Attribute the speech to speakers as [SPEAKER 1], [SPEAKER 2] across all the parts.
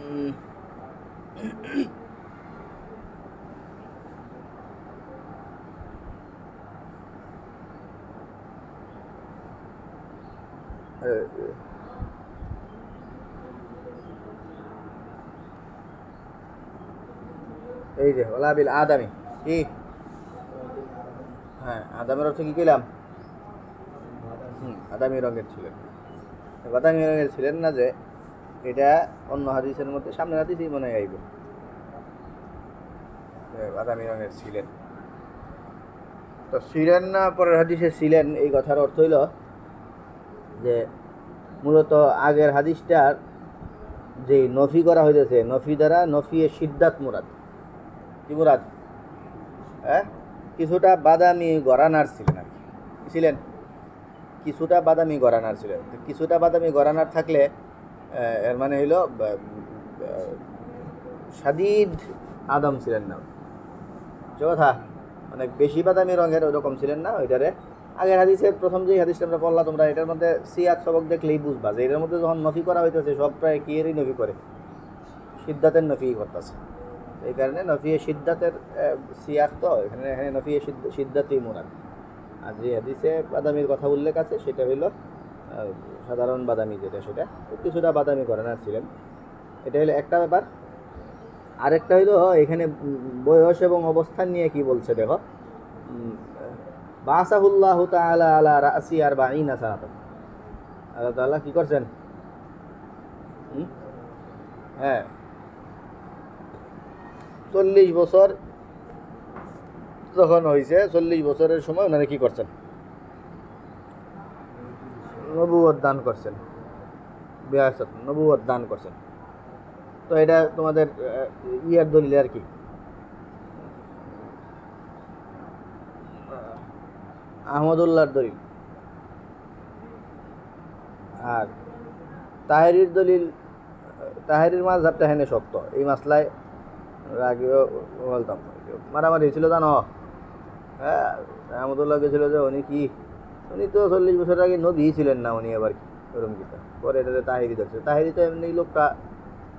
[SPEAKER 1] উম, এই যে ওলা বিল আদামি কি, হ্যাঁ আদামের অর্থ কি কইলাম? বাদামি রঙের ছিলেন। বাদামি রঙের ছিলেন না যে, এটা অন্য হাদিসের মধ্যে সামনের হাদিসই মনে হয় আইব যে বাদামি রঙের ছিলেন। তো ছিলেন না পরের হাদিসে ছিলেন, এই কথার অর্থ হইল যে মূলত আগের হাদিসটার যে নফি করা হইতেছে, নফি দ্বারা নফি এ সিদ্ধাত মুরাদ। কি মুরাদ? হ্যাঁ, কিছুটা বাদামি গরানার ছিলেন আর কি, ছিলেন কিছুটা বাদামি গরানার ছিলেন। তো কিছুটা বাদামি গরানার থাকলে এর মানে হইল সাদিদ আদম ছিলেন না, যে কথা অনেক বেশি বাদামি রঙের ওইরকম ছিলেন না। ওইটারে আগের হাদিসের প্রথম যে হাদিসটা আমরা পড়লাম, তোমরা এটার মধ্যে সিয়াক সবক দেখলেই বুঝবা যে এটার মধ্যে যখন নফি করা হইতেছে সব প্রায় কি এরই নফি করে, সিদ্ধাতের নফি করতেছে। এই কারণে নফিয়ে সিদ্ধাতের সিয়াক, তো এখানে এখানে নফিয়ে সিদ্ধাতেই মোরাদ। আর যে হাদিসে বাদামির কথা উল্লেখ আছে সেটা হইল সাধারণ বাদামি, যেটা সেটা কিছুটা বাদামি ঘরানার ছিলেন। এটা হলো একটা ব্যাপার। আরেকটা হইল এখানে বয়স এবং অবস্থান নিয়ে কি বলছে দেখো। বাসাহুল্লাহ তাআলা আলা রাসি আরবাঈনা সানাতান, আল্লাহ তাআলা কি করছেন? হ্যাঁ, 40 বছর যখন হয়েছে, 40 বছরের সময় ওনারা কি করছেন? নবুয়ত দান করছেন, বিয়াসত নবুয়ত দান করছেন। তো এটা তোমাদের ইয়ার দলিল আর কি, আহমদুল্লাহর দলিল। আর তাহেরির দলিল, তাহেরির মাযহাবটা হেনে শক্ত এই মাসলায়। আগেও বলতাম মারামারি হয়েছিল জানো। হ্যাঁ, আহমদুল্লাহ গেছিল যে উনি কি, উনি তো 40 বছর আগে নবী ছিলেন না, উনি আবার কি ওরম কিতা পরে এটাতে তাহেরি ধরছে। তাহেরি তো এমনি লোকটা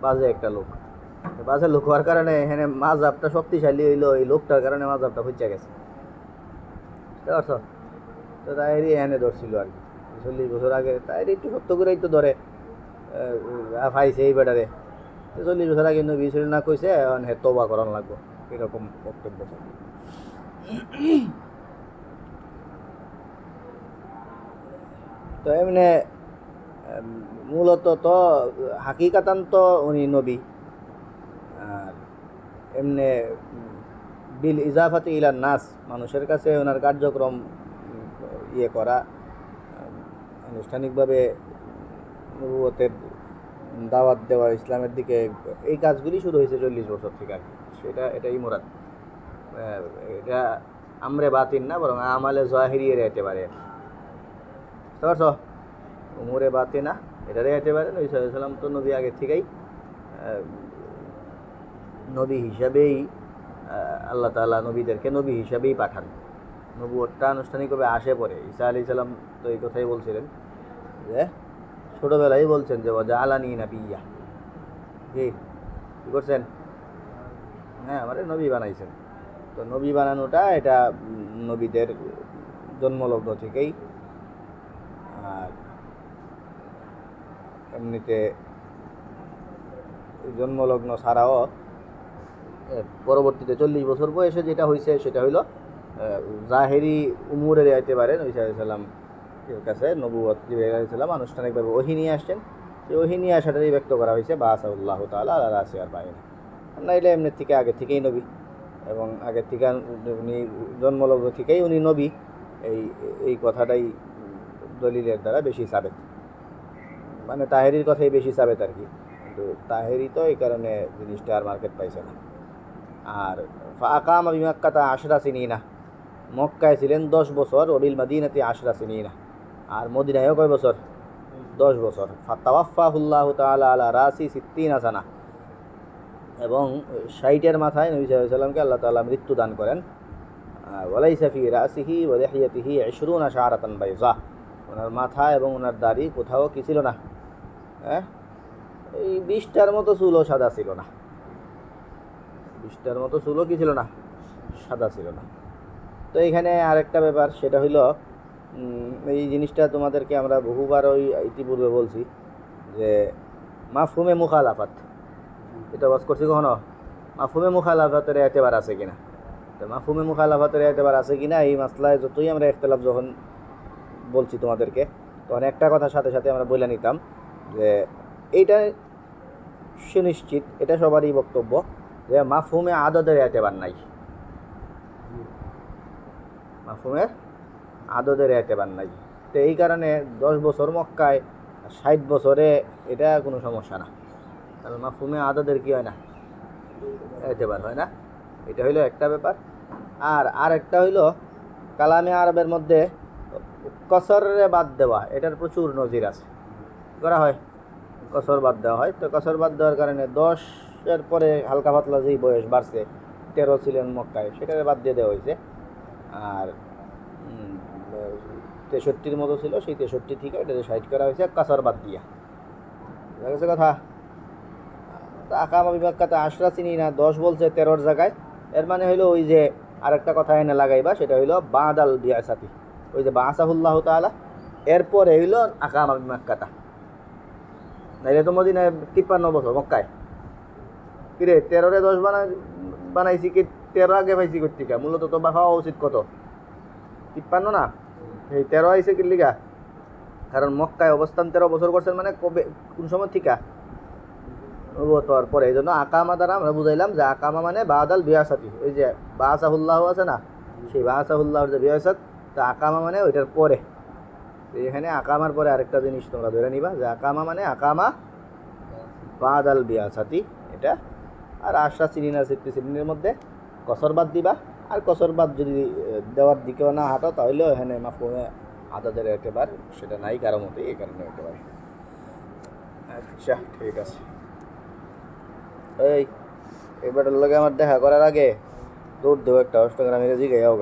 [SPEAKER 1] বাজে একটা লোক, বাজে লোক হওয়ার কারণে এখানে মাযহাবটা শক্তিশালী হইলো, এই লোকটার কারণে মাযহাবটা হইচা গেছে, বুঝতে পারছো? তো তাহেরি এখানে ধরছিল আর কি 40 বছর আগে। তাহেরি একটু সত্য করেই তো ধরে ফাইছে এই বেটারে, 40 বছর আগে নবী ছিল না কইছে, এখন হে তওবা করান লাগবো, এরকম বক্তব্য থাকে। তো এমনি মূলত তো হাকিকাতান তো উনি নবী। আর এমনি বিল ইজাফাতি ইলান নাস, মানুষের কাছে ওনার কার্যক্রম ইয়ে করা, আনুষ্ঠানিকভাবে নবুয়তের দাওয়াত দেওয়া, ইসলামের দিকে, এই কাজগুলি শুরু হয়েছে 40 বছর থেকে আর কি। সেটা এটাই মুরাদ। এটা আমরে বাতিন না, বরং আমালে জাহিরি এর একেবারে, বুঝতে পারছো? উমরে বাতে না, এটারে একেবারে নবী সাল্লাল্লাহু আলাইহি ওয়াসাল্লাম তো নবী আগে থেকেই নবী হিসাবেই আল্লাহ তাআলা নবীদেরকে নবী হিসাবেই পাঠান। নবুয়তটা আনুষ্ঠানিকভাবে আসে পরে। ঈসা আলাইহিস সালাম তো এই কথাই বলছিলেন যে ছোটবেলায় বলছেন যে ওয়াজআলানি নাবিয়্যা, কি কি করছেন? হ্যাঁ, আমারে নবী বানাইছেন। তো নবী বানানোটা এটা নবীদের জন্মলগ্ন থেকেই। আর এমনিতে জন্মলগ্ন ছাড়াও পরবর্তীতে 40 বছর বয়সে যেটা হয়েছে সেটা হইল জাহেরি উমুরের আইতে পারে নবী সাল্লাল্লাহু আলাইহি ওয়াসাল্লাম কাছে নবুয়ত জিবরাইল আলাইহিস সালাম আনুষ্ঠানিকভাবে ওহী নিয়ে আসছেন। সেই ওহী নিয়ে আসাটাই ব্যক্ত করা হয়েছে বাসাউল্লাহ তাআলা আলা রাসি আরবাঈনা। নাইলে এমনি থেকে আগে থেকেই নবী, এবং আগের থেকে উনি জন্মলগ্ন থেকেই উনি নবী, এই এই কথাটাই দলিলের দ্বারা বেশি সাবেত। মানে তাহেরির কথাই বেশি সাবেত আর কি, কিন্তু তাহেরি তো এই কারণে জিনিসটা আর মার্কেট পাইছে না। আর ফাকামা বিমাক্কাতা 10 সিনিনা, মক্কায় ছিলেন 10 বছর, ওবিল মাদিনাতি 10 সিনিনা, আর মদিনায়ও কয় বছর? 10 বছর। ফাতাওয়াফাহুল্লাহু তাআলা আলা রাসি 60 সানা, এবং 60-এর মাথায় নবী সাল্লাল্লাহু আলাইহি ওয়াসাল্লামকে আল্লাহ তাআলা মৃত্যু দান করেন। ওয়ালাইসা ফি রাসিহি ওয়া লিহিয়াতিহি 20 শাআরাতান বাইযা, ওনার মাথা এবং ওনার দাড়ি কোথাও কি ছিল না, হ্যাঁ, এই 20টার মতো চুলও সাদা ছিল না, 20টার মতো চুলও কি ছিল না, সাদা ছিল না। তো এখানে আরেকটা ব্যাপার, সেটা হইল এই জিনিসটা তোমাদেরকে আমরা বহুবার ওই ইতিপূর্বে বলছি যে মাফহুমে মুখালাফাত, এটা ওয়াজ করছি কখনো, মাফহুমে মুখালাফাতের এতেবার আছে কিনা। তো মাফহুমে মুখালাফাতের এতেবার আছে কিনা এই মাসলায় যতই আমরা ইখতিলাফ যখন বলছি তোমাদেরকে, তখন একটা কথার সাথে সাথে আমরা বলে নিতাম যে এইটা সুনিশ্চিত, এটা সবারই বক্তব্য যে মাফহুমে আদদের এতেবার নাই, মাফহুমের আদদের এতেবার নাই। তো এই কারণে 10 বছর মক্কায় 60 বছরে এটা কোনো সমস্যা না, কারণ মাফহুমে আদদের কি হয় না, এতেবার হয় না। এটা হইলো একটা ব্যাপার। আর আরেকটা হইলো কালামে আরবের মধ্যে কসরে বাদ দেওয়া, এটার প্রচুর নজির আছে, করা হয় কসর বাদ দেওয়া হয়। তো কসর বাদ দেওয়ার কারণে 10-এর পরে হালকা পাতলা যেই বয়স বাড়ছে, 13 ছিলেন মক্কায়, সেটাকে বাদ দিয়ে দেওয়া হয়েছে। আর 63-র মতো ছিল, সেই 63 থেকে এটাকে 60 করা হয়েছে কসর বাদ দিয়া, বুঝা গেছে কথা। আকামা বিভাগকাতে 10 চিনি না, 10 বলছে 13-র জায়গায়, এর মানে হইলো ওই যে আরেকটা কথা এনে লাগাইবা, সেটা হইলো বাদাল বিআসাতি, ওই যে বাসাহুল্লাহ তাআলা এরপরে হইলো আকামা বিভাগকাতা। নাইলে তো মদিনায় 53 বছর মক্কায়, কিরে 13-রে 10 বানাইছি কি 13 আগে পাইছি কর্তিকা, মূলত তো বা খাওয়া উচিত কত 53 না, এই 13 আইছে কি লিগা, কারণ মক্কায় অবস্থান 13 বছর করছেন, মানে কবে কোন সময় থিকা নবুয়ত পরে। এই জন্য আকামা দ্বারা আমরা বুঝাইলাম যে আকামা মানে বাদাল বিয়াসাতি, ওই যে বাসাহুল্লাহ আছে না, সেই বাসাহুল্লাহর যে বিয়াসাত, তা আকামা মানে ওইটার পরে। এখানে আকামার পরে আরেকটা জিনিস তোমরা ধরে নিবা যে আকামা মানে আকামা বাদাল বিয়াসাতি এটা। আর 10 চিনি না 60 চিনির মধ্যে কসর বাদ দিবা, আর কসর বাদ যদি দেওয়ার দিকেও না হাঁটো, তাহলে এখানে মাফহুমে আদাদের একেবারে সেটা নাই কারো মতে, এই কারণে একেবারে। আচ্ছা ঠিক আছে। এই এবারের লগে আমার দেখা করার আগে দৌড় দেবো একটা অষ্টগ্রামের জিগাইয়াও।